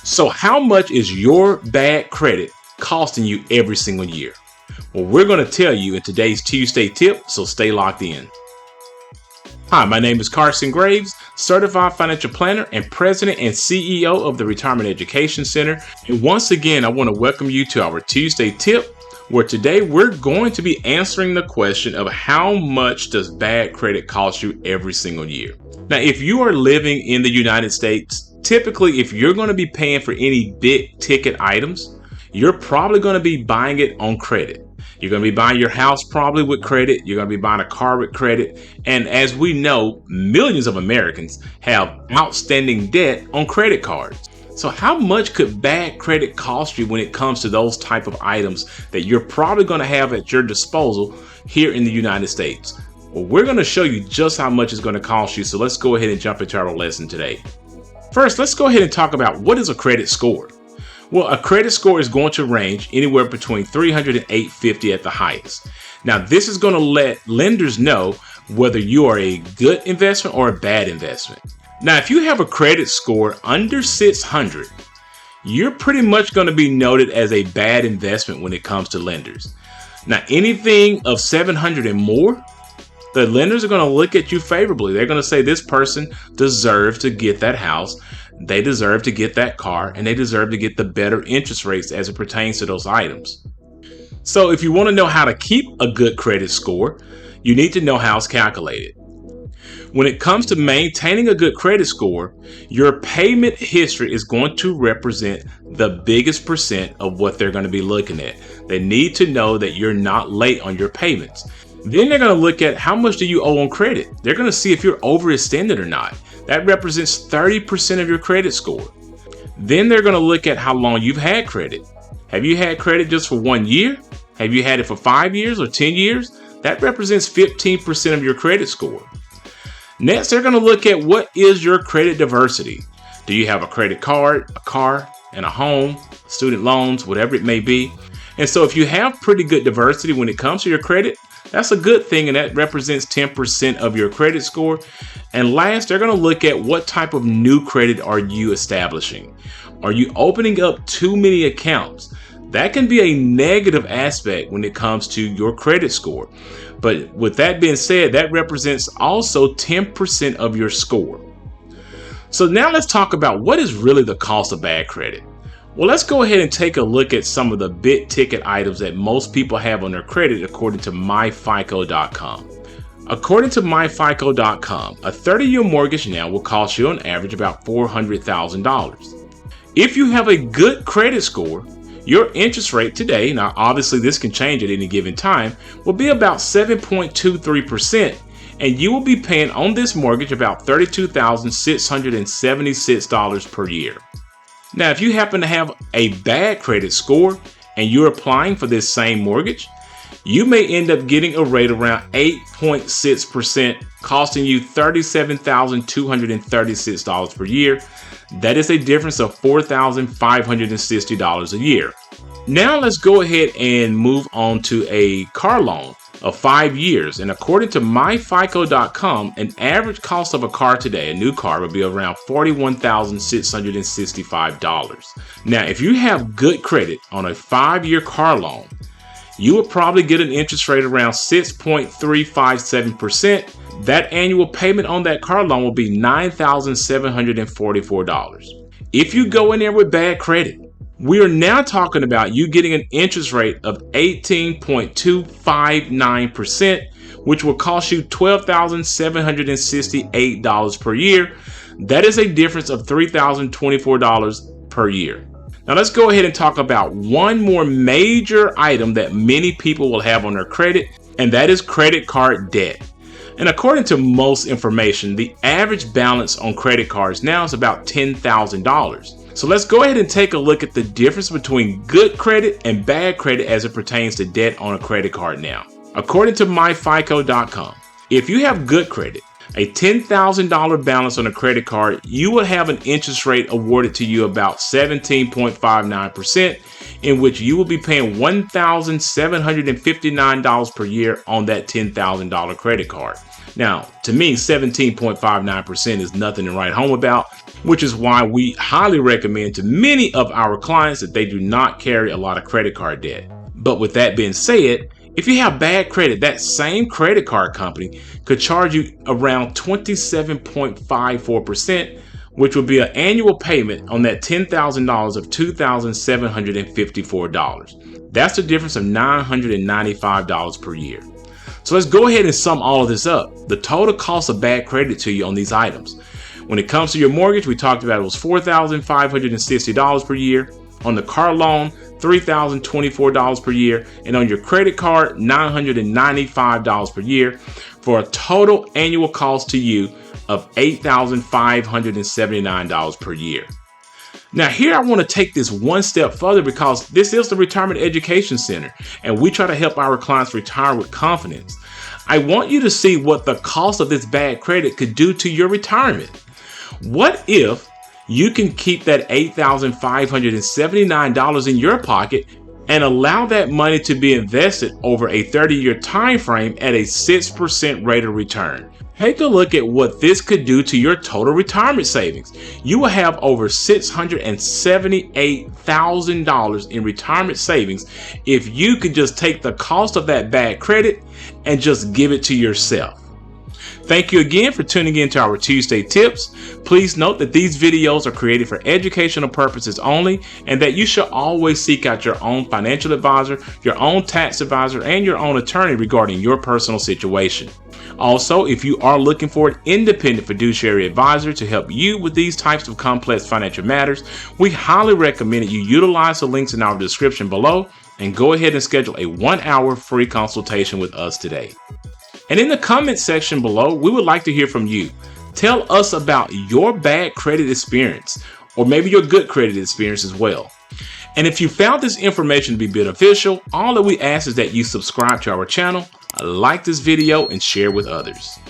So how much is your bad credit costing you every single year? Well, we're going to tell you in today's Tuesday tip, so stay locked in. Hi, my name is Carson Graves, Certified Financial Planner and President and CEO of the Retirement Education Center. And once again, I want to welcome you to our Tuesday tip, where today we're going to be answering the question of how much does bad credit cost you every single year? Now, if you are living in the United States, typically if you're going to be paying for any big ticket items, you're probably going to be buying it on credit. You're going to be buying your house probably with credit. You're going to be buying a car with credit. And as we know, millions of Americans have outstanding debt on credit cards. So how much could bad credit cost you when it comes to those type of items that you're probably going to have at your disposal here in the United States? Well, we're going to show you just how much it's going to cost you. So let's go ahead and jump into our lesson today. First, let's go ahead and talk about what is a credit score. Well, a credit score is going to range anywhere between 300 and 850 at the highest. Now, this is going to let lenders know whether you are a good investment or a bad investment. Now, if you have a credit score under 600, you're pretty much going to be noted as a bad investment when it comes to lenders. Now, anything of 700 and more, the lenders are going to look at you favorably. They're going to say this person deserves to get that house. They deserve to get that car, and they deserve to get the better interest rates as it pertains to those items. So if you want to know how to keep a good credit score, you need to know how it's calculated. When it comes to maintaining a good credit score, your payment history is going to represent the biggest percent of what they're going to be looking at. They need to know that you're not late on your payments. Then they're going to look at how much do you owe on credit. They're going to see if you're overextended or not. That represents 30% of your credit score. Then they're going to look at how long you've had credit. Have you had credit just for 1 year? Have you had it for 5 years or 10 years? That represents 15% of your credit score. Next, they're going to look at what is your credit diversity. Do you have a credit card, a car, and a home, student loans, whatever it may be? And so if you have pretty good diversity when it comes to your credit, that's a good thing, and that represents 10% of your credit score. And last, they're going to look at what type of new credit are you establishing. Are you opening up too many accounts? That can be a negative aspect when it comes to your credit score. But with that being said, that represents also 10% of your score. So now let's talk about what is really the cost of bad credit. Well, let's go ahead and take a look at some of the big ticket items that most people have on their credit according to myfico.com. According to myfico.com, a 30-year mortgage now will cost you on average about $400,000. If you have a good credit score, your interest rate today, now obviously this can change at any given time, will be about 7.23%, and you will be paying on this mortgage about $32,676 per year. Now, if you happen to have a bad credit score and you're applying for this same mortgage, you may end up getting a rate around 8.6%, costing you $37,236 per year. That is a difference of $4,560 a year. Now let's go ahead and move on to a car loan of 5 years. And according to myfico.com, an average cost of a car today, a new car, would be around $41,665. Now, if you have good credit on a 5-year car loan, you will probably get an interest rate around 6.357%. That annual payment on that car loan will be $9,744. If you go in there with bad credit, we are now talking about you getting an interest rate of 18.259%, which will cost you $12,768 per year. That is a difference of $3,024 per year. Now let's go ahead and talk about one more major item that many people will have on their credit, and that is credit card debt. And according to most information, the average balance on credit cards now is about $10,000. So let's go ahead and take a look at the difference between good credit and bad credit as it pertains to debt on a credit card now. According to myfico.com, if you have good credit, a $10,000 balance on a credit card, you will have an interest rate awarded to you about 17.59%, in which you will be paying $1,759 per year on that $10,000 credit card. Now, to me, 17.59% is nothing to write home about. which is why we highly recommend to many of our clients that they do not carry a lot of credit card debt. But with that being said, if you have bad credit, that same credit card company could charge you around 27.54%, which would be an annual payment on that $10,000 of $2,754. That's the difference of $995 per year. So let's go ahead and sum all of this up. The total cost of bad credit to you on these items. When it comes to your mortgage, we talked about it was $4,560 per year. On the car loan, $3,024 per year. And on your credit card, $995 per year, for a total annual cost to you of $8,579 per year. Now here I want to take this one step further, because this is the Retirement Education Center and we try to help our clients retire with confidence. I want you to see what the cost of this bad credit could do to your retirement. What if you can keep that $8,579 in your pocket and allow that money to be invested over a 30-year time frame at a 6% rate of return? Take a look at what this could do to your total retirement savings. You will have over $678,000 in retirement savings if you could just take the cost of that bad credit and just give it to yourself. Thank you again for tuning in to our Tuesday tips. Please note that these videos are created for educational purposes only, and that you should always seek out your own financial advisor, your own tax advisor, and your own attorney regarding your personal situation. Also, if you are looking for an independent fiduciary advisor to help you with these types of complex financial matters, we highly recommend that you utilize the links in our description below and go ahead and schedule a 1-hour free consultation with us today. And in the comment section below, we would like to hear from you. Tell us about your bad credit experience, or maybe your good credit experience as well. And if you found this information to be beneficial, all that we ask is that you subscribe to our channel, like this video, and share with others.